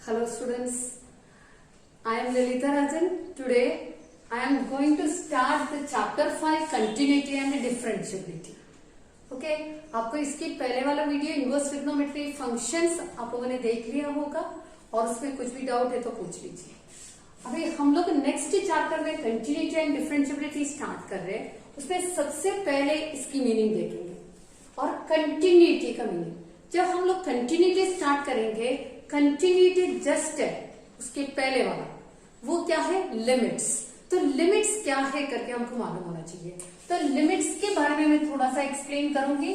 Hello students, I am Lalita Rajan. Today I am going to start the chapter 5 continuity and differentiability. Okay, आपको इसकी पहले वाला video inverse trigonometry functions आप लोगों ने देख लिया होगा और उसमें कुछ भी डाउट है तो पूछ लीजिए। अभी हम लोग नेक्स्ट चैप्टर में कंटिन्यूटी एंड डिफरेंशिएबिलिटी स्टार्ट कर रहे हैं। उसमें सबसे पहले इसकी मीनिंग देखेंगे और कंटिन्यूटी का मीनिंग। जब हम लोग कंटिन्यूटी स्टार्ट करेंगे, कंटिन्यूटी जस्ट है उसके पहले वाला, वो क्या है? लिमिट्स। तो लिमिट्स क्या है करके हमको मालूम होना चाहिए। तो लिमिट्स के बारे में मैं थोड़ा सा एक्सप्लेन करूंगी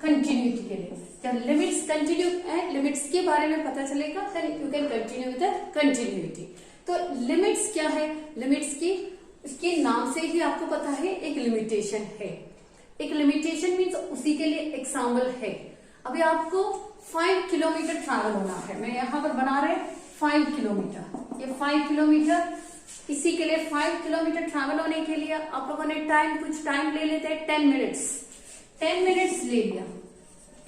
कंटिन्यूटी के लिए। जब लिमिट्स कंटिन्यू है, लिमिट्स के बारे में पता चलेगा, then you can continue with the continuity. तो लिमिट्स क्या है? लिमिट्स की इसके नाम से ही आपको पता है एक लिमिटेशन है। एक लिमिटेशन मीन्स उसी के लिए एग्जाम्पल है। अभी आपको 5 किलोमीटर ट्रैवल होना है, मैं यहाँ पर बना रहे 5 किलोमीटर, ये 5 किलोमीटर, इसी के लिए 5 किलोमीटर ट्रैवल होने के लिए आप लोगों ने कुछ टाइम ले लेते हैं 10 मिनट्स। 10 मिनट्स ले लिया।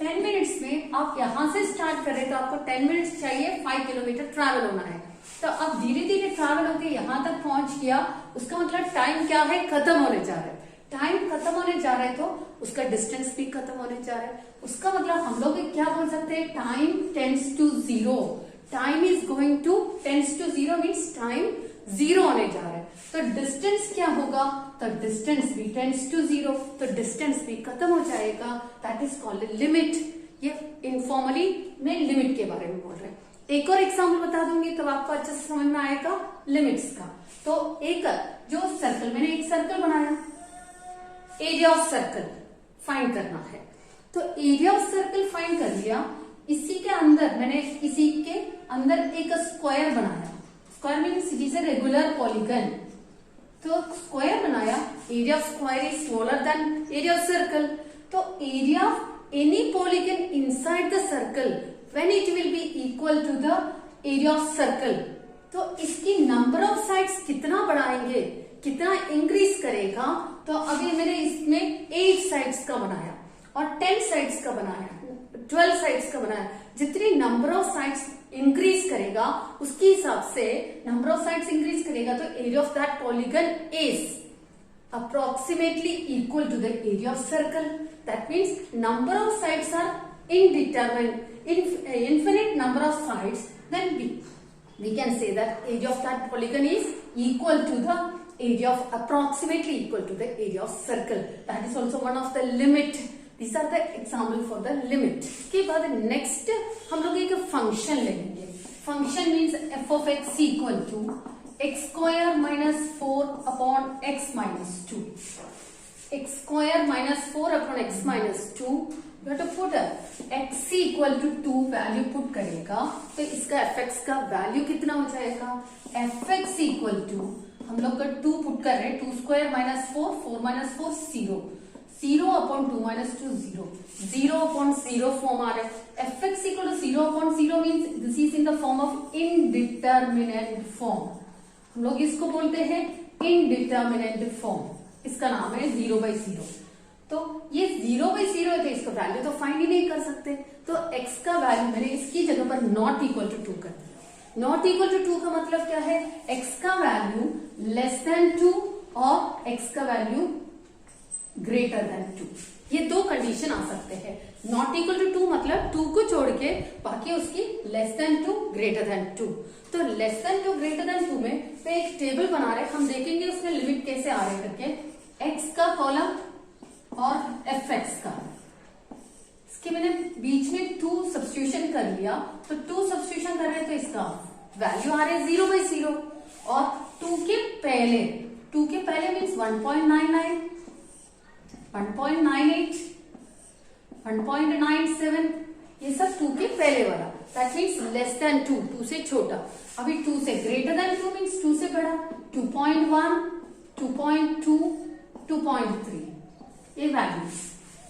10 मिनट्स में आप यहां से स्टार्ट करें तो आपको 10 मिनट्स चाहिए, 5 किलोमीटर ट्रैवल होना है। तो अब धीरे धीरे ट्रैवल होकर यहां तक पहुंच गया, उसका मतलब टाइम क्या है? खत्म होने जा रहा है। टाइम खत्म होने जा रहा है तो उसका डिस्टेंस भी खत्म होने जा रहा है। उसका मतलब हम लोग क्या बोल सकते हैं? Time tends to zero. Time is going to tends to zero means time zero होने जा रहा है। तो डिस्टेंस क्या होगा? तो डिस्टेंस भी टेंड्स टू जीरो, तो डिस्टेंस भी खत्म हो जाएगा। That is called limit. ये इनफॉर्मली में लिमिट के बारे में बोल रहे हैं। एक और एग्जाम्पल बता दूंगी तब आपको अच्छे से समझ में आएगा लिमिट्स का। तो एक जो सर्कल, मैंने एक सर्कल बनाया, एरिया ऑफ सर्कल फाइंड करना है। तो एरिया ऑफ सर्कल फाइंड कर लिया। इसी के अंदर मैंने इसी के अंदर एक स्क्वायर बनाया। Square means it is a regular polygon. तो स्क्वायर बनाया, area of square is smaller than area of circle. तो area of any polygon inside the circle when it will be equal to the area of circle. तो इसकी number of sides कितना बढ़ाएंगे, कितना increase करेगा? तो अभी मैंने इसमें 8 साइड्स का बनाया और 10 साइड्स का बनाया, 12 साइड्स का बनाया। जितनी नंबर ऑफ साइड्स इंक्रीज करेगा उसके हिसाब से नंबर ऑफ साइड्स इंक्रीज करेगा तो area of that polygon is approximately equal to the area of circle. That means number of sides are indeterminate, infinite number of sides, then we can say that area of that polygon is equal to the area of approximately equal to the area of circle. That is also one of the limit. These are the example for the limit. के बाद next हम लोग एक function लेंगे। Function means f of x equal to x square minus 4 upon x minus 2. X square minus 4 upon x minus 2. You have to put x equal to 2 value put करेगा तो इसका fx का value कितना हो जाएगा? fx equal to हम लोग का 2 पुट कर रहे हैं, 2 square minus 4, 4 minus 4 0, 0 upon 2 minus 2 0, 0 upon 0 form आ रहा है। fx equal to 0 upon 0 means this is in the form of indeterminate form. हम लोग इसको बोलते हैं इनडिटरमिनेंट फॉर्म। इसका नाम है 0/0। तो ये 0/0 है तो इसका वैल्यू तो फाइंड ही नहीं कर सकते। तो x का वैल्यू मैंने इसकी जगह पर नॉट इक्वल टू 2 कर दिया। नॉट इक्वल टू 2 का मतलब क्या है? x का वैल्यू लेस देन 2 और x का वैल्यू ग्रेटर देन 2। ये दो कंडीशन आ सकते हैं। नॉट इक्वल टू 2 मतलब 2 को छोड़ के बाकी उसकी लेस देन 2 ग्रेटर देन 2। तो लेस देन 2 ग्रेटर देन 2 में मैं एक टेबल बना रहे, हम देखेंगे उसमें लिमिट कैसे आ रहे करके। x का कॉलम और fx का, इसके मैंने बीच में 2 सब्स्टिट्यूशन कर लिया। तो 2 सब्स्टिट्यूशन कर रहे हैं तो इसका वैल्यू आ रहा है 0/0 और 2 के पहले मीन्स 1.99, 1.98, 1.97, ये सब 2 के पहले वाला। दैट मीन्स लेस देन 2, 2 से छोटा। अभी 2 से ग्रेटर देन 2 मीन्स 2 से बड़ा, 2.1, 2.2, 2.3 ये वैल्यूज।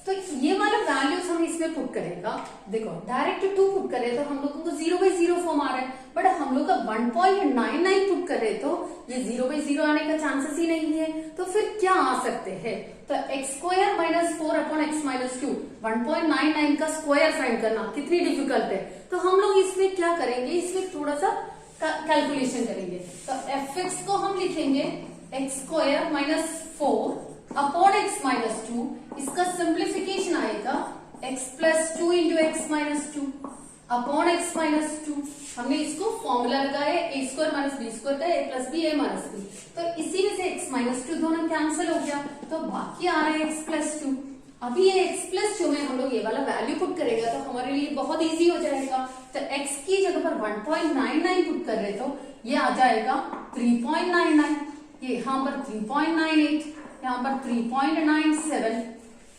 तो ये वाला वैल्यूज हम इसमें पुट करेगा। देखो डायरेक्ट 2 पुट करें तो हम लोगों को 0/0 फॉर्म आ रहा है, बट हम लोग का 1.99 पुट कर रहे तो ये 0/0 आने का चांसेस ही नहीं है, तो फिर क्या आ सकते हैं? तो x² minus 4 upon x minus 2, 1.99 का स्क्वायर फाइंड करना कितनी डिफिकल्ट है। तो हम लोग इसमें क्या करेंगे, इसमें थोड़ा सा कैलकुलेशन करेंगे। तो fx को हम लिखेंगे x² minus 4 upon x minus 2, इसका सिंप्लीफिकेशन आएगा x plus 2 into x minus 2 upon x minus 2। हमने इसको फॉर्मूला लगाया a² माइनस b² का a plus b a minus b, तो इसी में से x माइनस 2 दोनों कैंसिल हो गया, तो बाकी आ रहा है x प्लस 2। अभी ये x प्लस 2 में हम लोग ये वाला वैल्यू पुट करेगा तो हमारे लिए बहुत इजी हो जाएगा। तो x की जगह पर 1.99 पुट कर रहे तो ये आ जाएगा 3.99, ये यहाँ पर 3.98, यहाँ पर 3.97,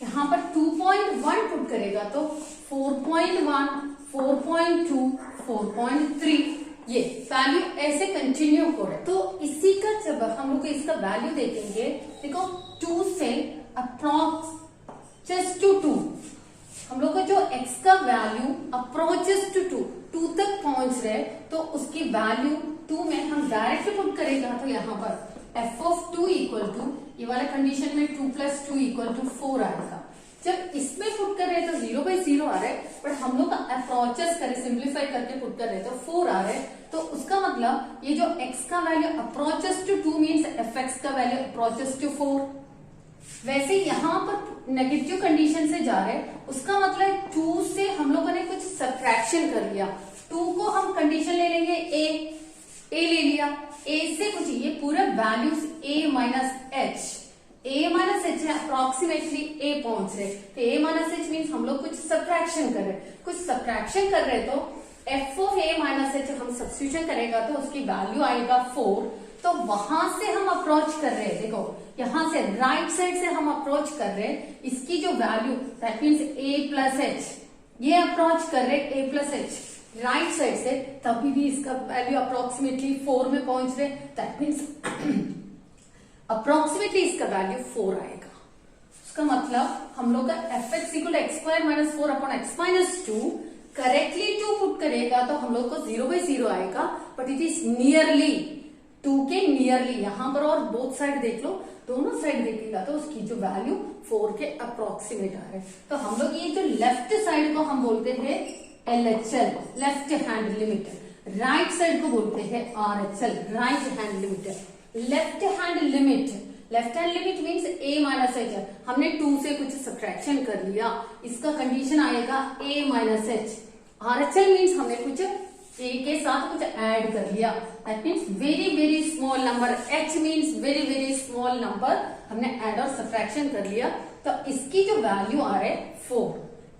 यहाँ पर 2.1 पुट करेगा तो 4.1, 4.2, 4.3, ये वैल्यू ऐसे कंटिन्यू हो रहा है। तो इसी का जब हम लोग इसका वैल्यू देखेंगे, देखो 2 से अप्रॉक्स जस्ट टू 2, हम लोग का जो x का वैल्यू अप्रोचेस टू 2 तक पहुंच रहे तो उसकी वैल्यू 2 में हम डायरेक्ट पुट करेगा तो यहाँ पर f ऑफ 2 इक्वल टू, ये वाला कंडीशन में 2 प्लस 2 इक्वल टू 4 आएगा। जब इसमें पुट कर रहे हैं तो 0/0 आ रहा है, बट हम लोग अप्रोचेस करें, सिंप्लीफाई करके पुट कर रहे हैं तो 4 आ रहा है। तो उसका मतलब ये जो x का value approaches to 2 means fx का वैल्यू अप्रोचेस टू 4। वैसे यहाँ पर नेगेटिव कंडीशन से जा रहे हैं, उसका मतलब 2 से हम लोगों ने कुछ सब्ट्रैक्शन कर लिया। 2 को हम कंडीशन ले लेंगे a ले लिया, a से कुछ ये पूरा वैल्यूज a माइनस h है, अप्रोक्सीमेटली a पहुंच रहे, तो a माइनस h मीन्स हम लोग कुछ सब्ट्रैक्शन कर रहे तो f of a minus h हम सब्स्टिट्यूशन करेगा तो उसकी वैल्यू आएगा 4। तो वहां से हम अप्रोच कर रहे हैं, देखो यहां से राइट साइड से हम अप्रोच कर रहे हैं, इसकी जो value that means a plus h, ये अप्रोच कर रहे a plus h right side से, तभी भी इसका वैल्यू अप्रोक्सीमेटली 4 में पहुंच रहे, दैट मीन्स अप्रोक्सीमेटली इसका वैल्यू 4 आएगा। उसका मतलब हम लोग का fx equal x² minus 4 upon x minus 2, correctly 2 put करेगा तो हम लोग को 0/0 आएगा, बट इट इज नियरली 2 के नियरली। यहाँ पर और बोथ साइड देख लो, दोनों साइड देखेगा तो उसकी जो वैल्यू 4 के अप्रोक्सीमेट आ रहा है। तो हम लोग ये जो लेफ्ट साइड को हम बोलते हैं LHL, left hand limit, right side को बोलते हैं RHL, right hand limit. Left hand limit means a minus h, हमने 2 से कुछ सब्ट्रैक्शन कर लिया, इसका कंडीशन आएगा a minus h। RHL means हमने कुछ a के साथ कुछ ऐड कर लिया, that means very very small number, h means very very small number, हमने ऐड और सब्ट्रैक्शन कर लिया। तो इसकी जो वैल्यू आ रहा है 4,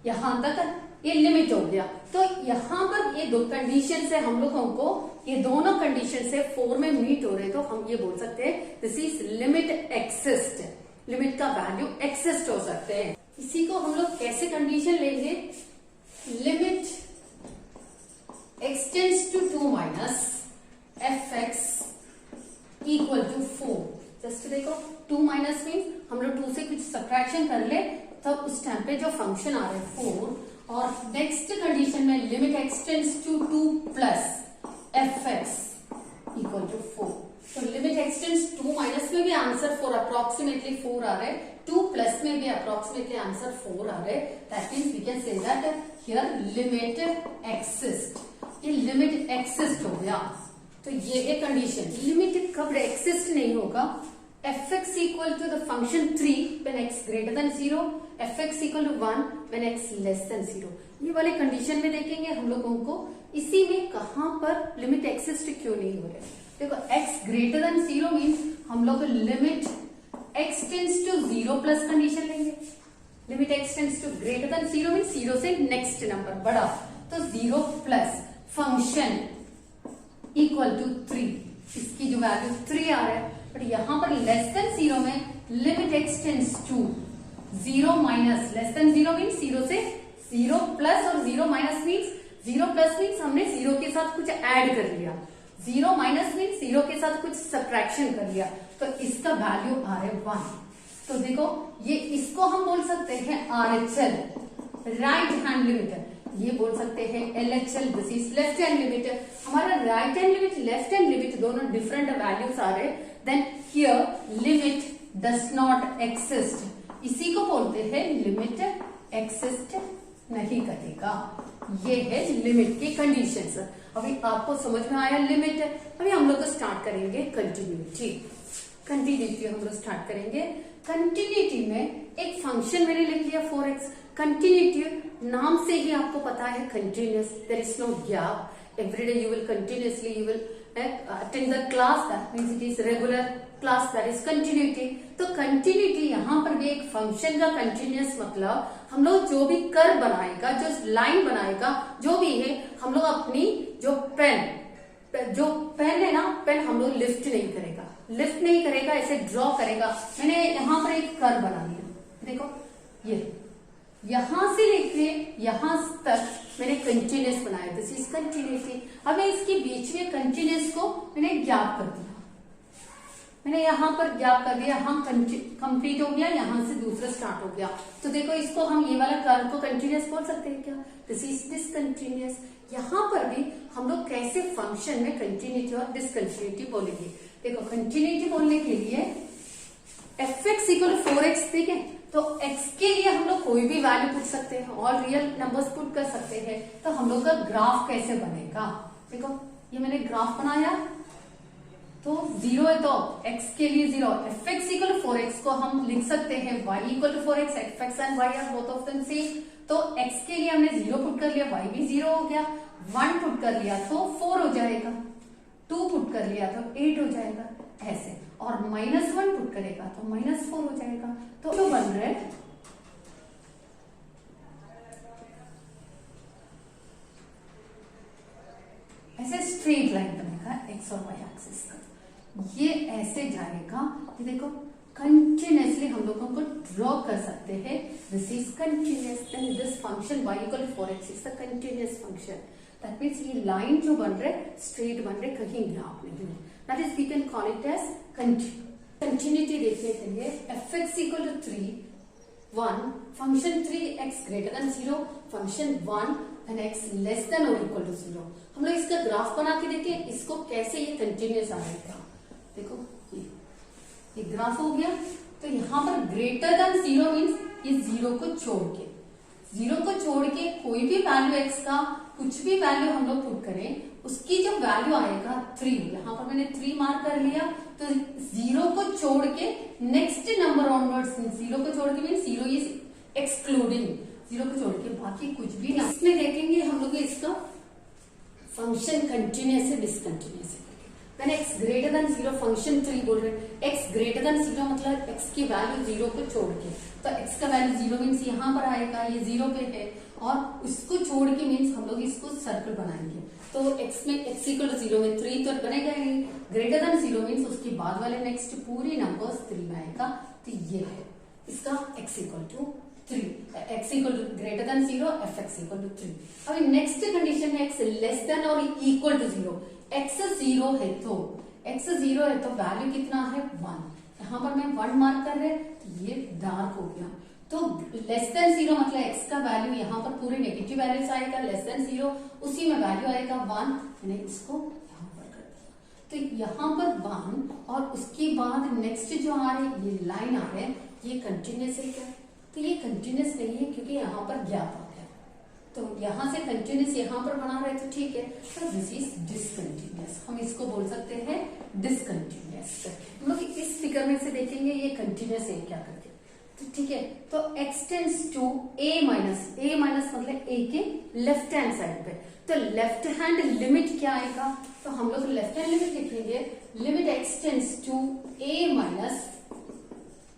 यहां तक ये लिमिट हो गया। तो यहाँ पर ये दो कंडीशन से हम लोगों को, ये दोनों कंडीशन से 4 में मीट हो रहे तो हम ये बोल सकते हैं this is limit exist, limit का वैल्यू एक्सिस्ट हो सकते हैं। इसी को हम लोग कैसे कंडीशन लेंगे, limit extends to 2 minus fx equal to 4। Just देखो 2 माइनस मीन हम लोग 2 से कुछ सब्ट्रैक्शन कर ले तो उस टाइम पे जो फंक्शन आ रहा है 4, और नेक्स्ट कंडीशन में limit extends to 2 plus fx equal to 4। तो लिमिट एक्सटेंड्स 2 माइनस में भी आंसर 4 अप्रोक्सीमेटली 4 आ रहा है, 2 प्लस में भी अप्रोक्सीमेटली आंसर 4 आ रहा है, that means we can say that here limit exist, ये लिमिट एक्सिस्ट हो गया। तो ये है कंडीशन, लिमिट कब एक्सिस्ट नहीं होगा, fx equal to the function 3 when x greater than 0, fx equal to 1 when x less than 0। ये वाले कंडीशन में देखेंगे हम लोगों को इसी में कहां पर लिमिट एक्सिस्ट क्यों नहीं हो रहा है। देखो x ग्रेटर देन 0 मीन्स हम लोग limit x tends to 0 plus condition लेंगे, limit x tends to greater than 0 means 0 से नेक्स्ट नंबर बड़ा, तो 0 प्लस फंक्शन इक्वल टू 3, इसकी जो वैल्यू 3 आ रहा है, बट यहां पर लेस देन 0 में limit x tends to 0 minus, less than 0 means 0 से 0 प्लस और 0 माइनस मीन्स 0 प्लस मीन्स हमने 0 के साथ कुछ ऐड कर लिया, 0 माइनस मीन्स 0 के साथ कुछ सब्ट्रैक्शन कर लिया, तो इसका वैल्यू आ रहा है 1। तो देखो ये इसको हम बोल सकते हैं RHL, राइट हैंड लिमिट, ये बोल सकते हैं LHL, this is left hand limit. हमारा right hand limit left hand limit दोनों डिफरेंट वैल्यूज आ रहे, then here limit does not exist, इसी को बोलते हैं लिमिट एक्सिस्ट नहीं करेगा। ये है लिमिट की कंडीशंस। अभी आपको समझ में आया लिमिट। अभी हम लोग स्टार्ट करेंगे कंटिन्यूटी। कंटिन्यूटी हम लोग स्टार्ट करेंगे। कंटिन्यूटी में एक फंक्शन मैंने लिख लिया 4x। कंटिन्यूटी नाम से ही आपको पता है continuous, there is no gap. Every day you will continuously you will attend the class, that means it is regular class, that is continuity। तो कंटिन्यूटी यहाँ पर भी एक फंक्शन का कंटिन्यूस मतलब हम लोग जो भी कर बनाएगा, जो लाइन बनाएगा, जो भी है, हम लोग अपनी जो पेन है ना, पेन हम लोग लिफ्ट नहीं करेगा, ऐसे ड्रॉ करेगा। मैंने यहाँ पर एक कर बना लिया, देखो ये यहां से लेके यहां तक मैंने कंटिन्यूस बनाया, दिस इज कंटिन्यूटी। अब मैं इसके बीच में कंटिन्यूस को मैंने गैप कर दिया, मैंने यहां पर गैप कर दिया, हम कंप्लीट हो गया, यहां से दूसरा स्टार्ट हो गया। तो देखो इसको हम ये वाला कर्व को कंटिन्यूस बोल सकते हैं क्या, दिस इज डिसकंटिन्यूस। यहां पर भी हम लोग कैसे फंक्शन में कंटिन्यूटी और डिसकंटिन्यूटी बोलेंगे। देखो कंटिन्यूटी बोलने के लिए fx इक्वल 4x, ठीक है, तो x के लिए हम लोग कोई भी वैल्यू पूछ सकते हैं और रियल नंबर्स पुट कर सकते हैं। तो हम लोग का ग्राफ कैसे बनेगा, देखो ये मैंने ग्राफ बनाया, तो 0 है तो x के लिए 0, fx इक्वल 4x को हम लिख सकते हैं y equal 4x, fx and y are both of them same. तो x के लिए हमने 0 पुट कर लिया, y भी 0 हो गया, 1 पुट कर लिया तो 4 हो जाएगा, 2 पुट कर लिया तो 8 हो जाएगा, ऐसे, और -1 पुट करेगा तो -4 हो जाएगा। तो जो बन रहा है ऐसे स्ट्रेट लाइन बनेगा x और y एक्सिस का, ये ऐसे जाएगा। ये देखो कंटिन्यूसली हम लोगों को ड्रॉ कर सकते हैं, this is continuous, then this function y equal 4x is the continuous function. That means ये लाइन जो बन रहे स्ट्रेट बन रहे, कहीं गैप नहीं है, that is we can call it as continuity. देखने के लिए fx equal 3 1 function 3x greater than 0 function 1 and x less than और इक्वल टू 0। हम लोग इसका ग्राफ बना के देखें इसको कैसे ये कंटिन्यूस आएगा। देखो ये ग्राफ हो गया, तो यहाँ पर ग्रेटर देन 0 मीन्स ये 0 को छोड़ के कोई भी वैल्यू x का कुछ भी वैल्यू हम लोग पुट करें, उसकी जो वैल्यू आएगा 3, यहाँ पर मैंने 3 मार्क कर लिया, तो 0 को छोड़ के नेक्स्ट नंबर ऑनवर्ड्स, 0 को छोड़ के मीन 0 इज एक्सक्लूडिंग, 0 को छोड़ के बाकी कुछ भी ना। इसमें देखेंगे हम लोग इसका फंक्शन कंटिन्यूस है डिसकंटिन्यूस है। मैंने x ग्रेटर देन 0 फंक्शन 3 बोल रहे हैं, x ग्रेटर देन 0 मतलब x की वैल्यू 0 को छोड़ के, तो x का वैल्यू 0 मीन्स यहाँ पर आएगा, ये 0 पे है, और उसको छोड़ के मीन्स हम लोग इसको सर्कल बनाएंगे, तो x में x इक्वल टू 0 में 3 तो बनेगा ही, ग्रेटर देन 0 मीन्स उसके बाद वाले नेक्स्ट पूरी नंबर्स 3 में आएगा। तो ये है इसका x equal to 3, x equal to greater than 0, fx equal to 3। अभी नेक्स्ट कंडीशन है x लेस देन और इक्वल टू 0, x 0 है तो वैल्यू कितना है 1, यहाँ पर मैं 1 मार्क कर रहे, तो ये डार्क हो गया। तो लेस देन 0 मतलब x का वैल्यू यहाँ पर पूरे नेगेटिव वैल्यूज आएगा, लेस देन 0 उसी में वैल्यू आएगा 1, मैंने इसको यहाँ पर कर दिया। तो यहाँ पर 1 और उसके बाद नेक्स्ट जो आ रही ये लाइन आ रहे हैं, ये कंटिन्यूस है क्या, तो ये कंटिन्यूस नहीं है क्योंकि यहाँ पर गैप आ गया, तो यहाँ से कंटिन्यूस यहाँ पर बना रहे तो ठीक है, तो दिस इज डिसकंटिन्यूस, हम इसको बोल सकते हैं डिसकंटिन्यूस। हम लोग इस फिगर में से देखेंगे ये कंटिन्यूस है क्या करके, तो ठीक है। तो x tends to a minus मतलब a के लेफ्ट हैंड साइड पे, तो लेफ्ट हैंड लिमिट क्या आएगा, तो हम लोग लेफ्ट हैंड लिमिट लिखेंगे, limit x tends to a minus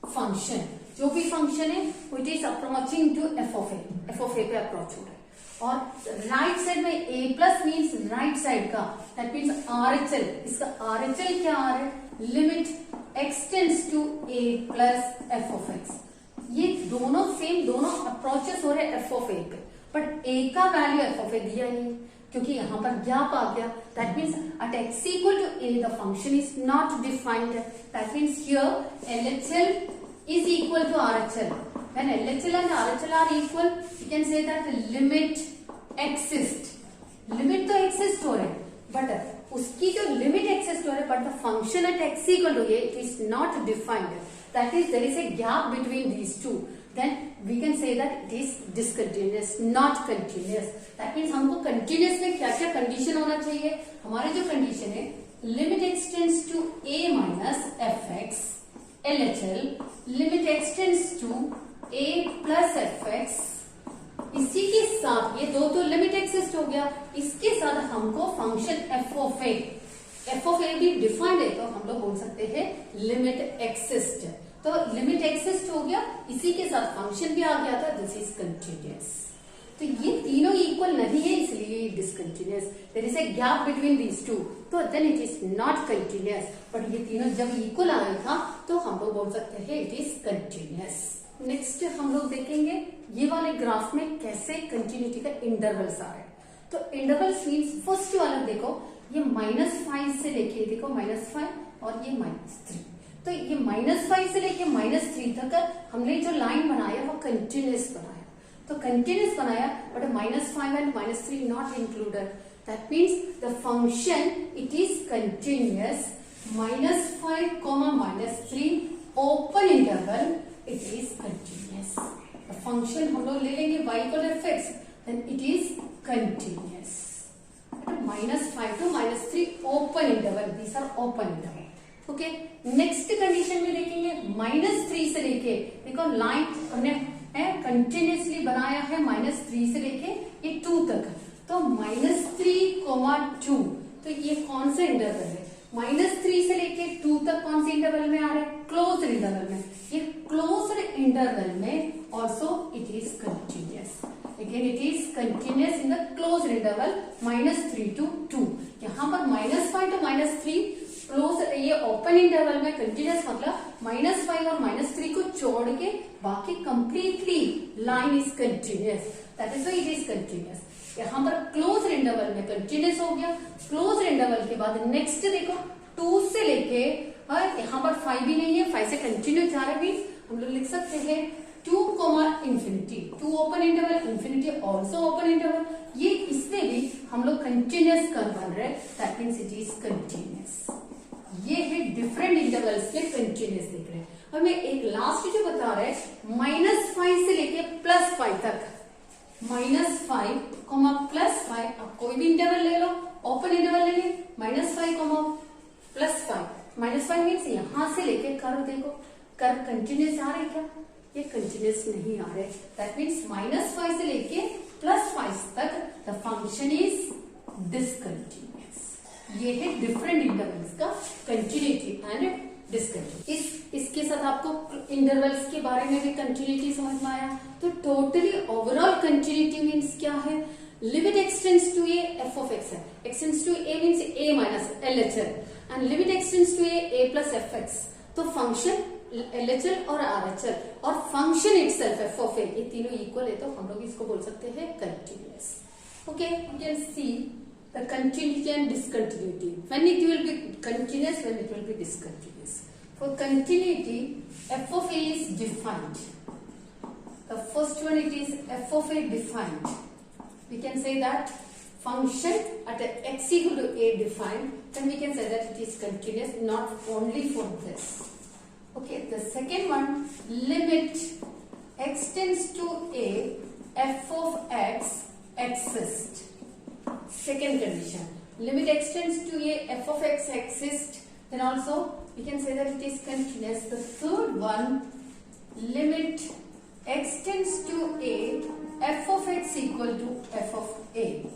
function, जो भी फंक्शन है it is approaching to f of a पे अप्रोच हो रहा है, और राइट साइड में a plus means right side का, दैट मीन्स RHL, इसका RHL क्या आ रहा है, limit x tends to a plus f of x। ये दोनों सेम, दोनों अप्रोचेस हो रहे हैं f ऑफ a पे, बट a का वैल्यू f ऑफ a दिया नहीं क्योंकि यहाँ पर गैप आ गया, that means at x equal to a the function is not defined, that means here LHL is equal to RHL. When LHL and RHL are equal, you can say that limit exist. Limit तो exist हो रहे, but but the function at x equal to a, it is not defined. That is, there is a gap between these two. Then we can say that it is discontinuous, not continuous. That means हमको continuous में क्या क्या condition होना चाहिए? हमारे जो condition है, limit extends to a minus fx, LHL, limit extends to a plus fx. इसी के साथ ये दो तो लिमिट एक्सिस्ट हो गया, इसके साथ हमको फंक्शन एफ ऑफ ए भी डिफाइंड है, तो हम लोग बोल सकते हैं लिमिट एक्सिस्ट. तो लिमिट एक्सिस्ट हो गया, इसी के साथ फंक्शन भी आ गया था, दिस इज कंटिन्यूअस. तो ये तीनों इक्वल नहीं है, इसलिए discontinuous. There is a gap between these two, तो then it is not continuous. But ये तीनों जब इक्वल आ गया था तो हम लोग बोल सकते हैं इट इज कंटिन्यूअस. नेक्स्ट हम लोग देखेंगे ये वाले ग्राफ में कैसे कंटिन्यूटी का इंटरवल्स आ रहे हैं. तो इंटरवल्स मीन्स फर्स्ट वाला देखो, ये -5 से लेके देखो -5 और ये -3. तो ये -5 से लेके -3 तक हमने जो लाइन बनाया वो कंटिन्यूअस बनाया. तो कंटिन्यूअस बनाया, but -5 and -3 not included. That means the function it is continuous. -5, -3 open interval, it is continuous. The function हम लोग ले लेंगे y equal to fx, then it is continuous. -5 to -3 open interval, these are open interval. Okay, next condition में देखेंगे -3 से लेके, देखो line हमने कंटिन्यूसली बनाया है -3 से लेके ये 2 तक. तो -3, 2, तो ये कौन सा इंटरवल है? -3 से लेके 2 तक कौन से इंटरवल में आ रहे हैं? क्लोज्ड इंटरवल में. ये क्लोज्ड इंटरवल में also it is continuous. Again it is continuous in the closed interval -3 to 2. यहाँ पर -5 to -3 क्लोज, ये ओपन इंटरवल में कंटिन्यूअस मतलब -5 और -3 को छोड़ के बाकी completely line is continuous. That is why it is continuous. यहाँ पर क्लोज इंटरवल में कंटिन्यूअस हो गया. क्लोज इंटरवल के बाद नेक्स्ट देखो 2 से लेके, और यहाँ पर 5 भी नहीं है, 5 से कंटिन्यू जा रहे भी हम लोग लिख सकते हैं 2, infinity. 2 open interval, infinity also open interval. ये इसमें भी हम लोग कंटिन्यूअस कर बन रहे, that means it is continuous. ये है डिफरेंट इंटरवल्स के कंटिन्यूअस दिख रहे हैं. और मैं एक लास्ट जो बता रहे -5 से लेके +5 तक, -5, +5, आप कोई भी इंटरवल ले लो, ओपन इंटरवल ले लें, -5, +5. -5 मीन्स यहां से लेके कर्व देखो, कर्व कंटिन्यूअस आ रहे क्या? ये कंटिन्यूअस नहीं आ रहे. दैट मीन्स -5 से लेके +5 तक द फंक्शन इज डिसकंटिन्यूअस. ये है डिफरेंट इंटरवल्स का कंटिन्यूटी एंड डिसकंटिन्यूटी. इसके साथ आपको इंटरवल्स के बारे में भी कंटिन्यूटी समझ में आया. तो टोटली ओवरऑल कंटिन्यूटी मीन्स क्या है? Limit extends to A, f of x है, extends to a means a minus LHL, and limit extends to a plus fx. तो फंक्शन LHL और RHL और function itself f of a, ये तीनों equal है, तो हम लोग इसको बोल सकते हैं continuous. Okay, you can see the continuity and discontinuity. When it will be continuous, when it will be discontinuous. For continuity, f of a is defined. The first one, it is f of a defined. We can say that function at x equal to a defined, then we can say that it is continuous, not only for this. Okay, the second one, limit extends to a, f of x exists. Second condition, limit extends to a, f of x exists, then also we can say that it is continuous. The third one, limit extends to a, f of x equal to f of a.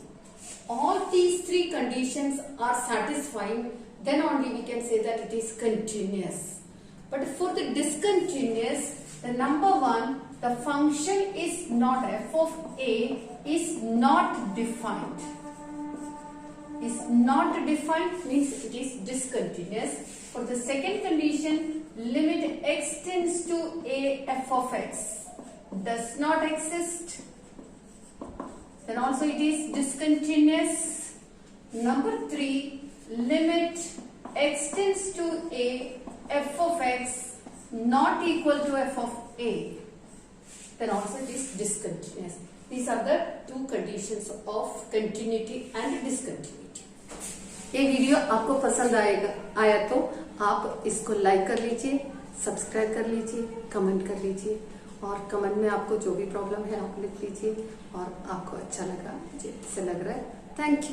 All these three conditions are satisfying, then only we can say that it is continuous. But for the discontinuous, the number one, the function is not, f of a is not defined. Is not defined means it is discontinuous. For the second condition, limit extends to a, f of x does not exist, then also it is discontinuous. Number 3, limit extends to a, f of x not equal to f of a, then also it is discontinuous. These are the two conditions of continuity and discontinuity. ये video आपको पसंद आया तो आप इसको like कर लीजिए, subscribe कर लीजिए, कमेंट कर लीजिए और कमेंट में आपको जो भी प्रॉब्लम है आप लिख लीजिए और आपको अच्छा लगा, मुझे ऐसे लग रहा है। Thank you.